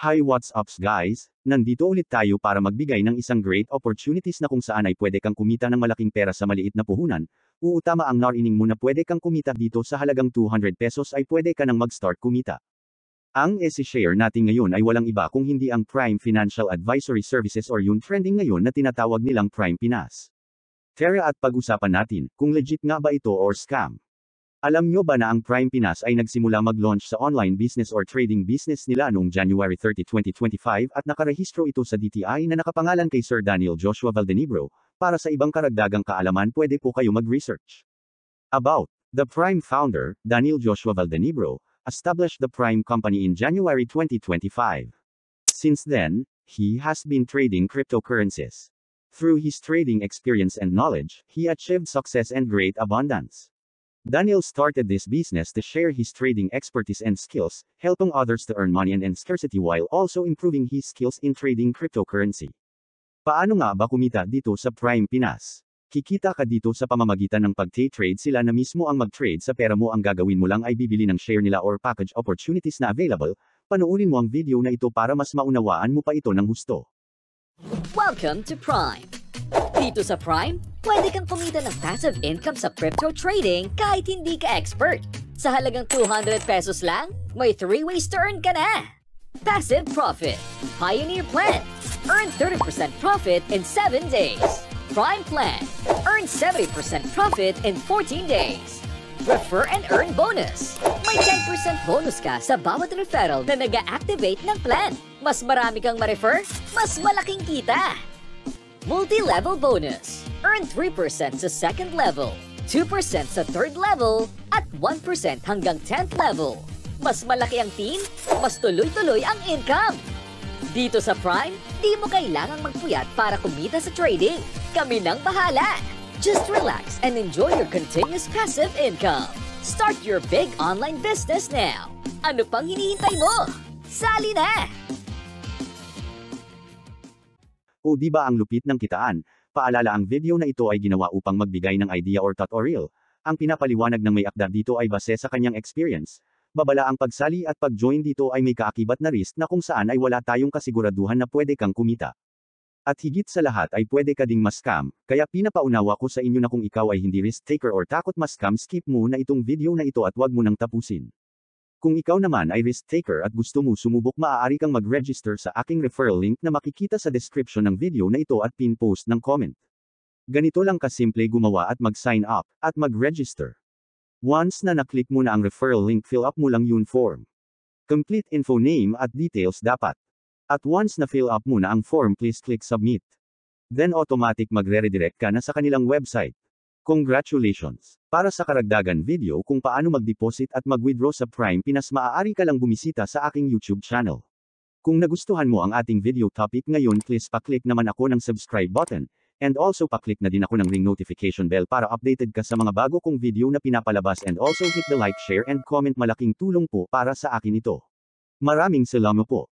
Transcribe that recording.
Hi, what's up guys? Nandito ulit tayo para magbigay ng isang great opportunities na kung saan ay pwede kang kumita ng malaking pera sa maliit na puhunan. Tama ang narinig mo na pwede kang kumita dito sa halagang 200 pesos ay pwede ka nang mag-start kumita. Ang isi-share natin ngayon ay walang iba kung hindi ang Prime Financial Advisory Services or yung trending ngayon na tinatawag nilang Prime Pinas. Tara at pag-usapan natin kung legit nga ba ito or scam. Alam nyo ba na ang Prime Pinas ay nagsimula mag-launch sa online business or trading business nila noong January 30, 2025 at nakarehistro ito sa DTI na nakapangalan kay Sir Daniel Joshua Valdenebro. Para sa ibang karagdagang kaalaman pwede po kayo mag-research. About the Prime founder, Daniel Joshua Valdenebro, established the Prime Company in January 2025. Since then, he has been trading cryptocurrencies. Through his trading experience and knowledge, he achieved success and great abundance. Daniel started this business to share his trading expertise and skills, helping others to earn money and scarcity while also improving his skills in trading cryptocurrency. Paano nga ba kumita dito sa Prime Pinas? Kikita ka dito sa pamamagitan ng pag-trade, sila na mismo ang mag-trade sa pera mo, ang gagawin mo lang ay bibili ng share nila or package opportunities na available. Panoorin mo ang video na ito para mas maunawaan mo pa ito ng husto. Welcome to Prime. Dito sa Prime, pwede kang kumita ng passive income sa crypto trading kahit hindi ka expert. Sa halagang 200 pesos lang, may 3 ways to earn ka na. Passive Profit, Pioneer Plan, earn 30% profit in 7 days. Prime Plan, earn 70% profit in 14 days. Refer and Earn Bonus, may 10% bonus ka sa bawat referral na nag-activate ng plan. Mas marami kang ma-refer, mas malaking kita. Multi-level bonus. Earn 3% sa second level, 2% sa third level, at 1% hanggang 10th level. Mas malaki ang team, mas tuloy-tuloy ang income. Dito sa Prime, di mo kailangang magpuyat para kumita sa trading. Kami nang bahala. Just relax and enjoy your continuous passive income. Start your big online business now. Ano pang hinihintay mo? Sali na! O di ba ang lupit ng kitaan? Paalala, ang video na ito ay ginawa upang magbigay ng idea or tutorial. Ang pinapaliwanag ng may akda dito ay base sa kanyang experience. Babala ang pagsali at pag-join dito ay may kaakibat na risk na kung saan ay wala tayong kasiguraduhan na pwede kang kumita. At higit sa lahat ay pwede ka ding ma-scam, kaya pinapaunawa ko sa inyo na kung ikaw ay hindi risk taker or takot ma-scam, skip mo na itong video na ito at wag mo nang tapusin. Kung ikaw naman ay risk taker at gusto mo sumubok, maaari kang mag-register sa aking referral link na makikita sa description ng video na ito at pin post ng comment. Ganito lang kasimple gumawa at mag-sign up, at mag-register. Once na naklik mo na ang referral link, fill up mo lang yun form. Complete info, name at details dapat. At once na fill up mo na ang form, please click submit. Then automatic magre-redirect ka na sa kanilang website. Congratulations! Para sa karagdagan video kung paano mag-deposit at mag-withdraw sa Prime Pinas, maaari ka lang bumisita sa aking YouTube channel. Kung nagustuhan mo ang ating video topic ngayon, please pa-click naman ako ng subscribe button, and also pa-click na din ako ng ring notification bell para updated ka sa mga bago kong video na pinapalabas, and also hit the like, share and comment, malaking tulong po para sa akin ito. Maraming salamat po.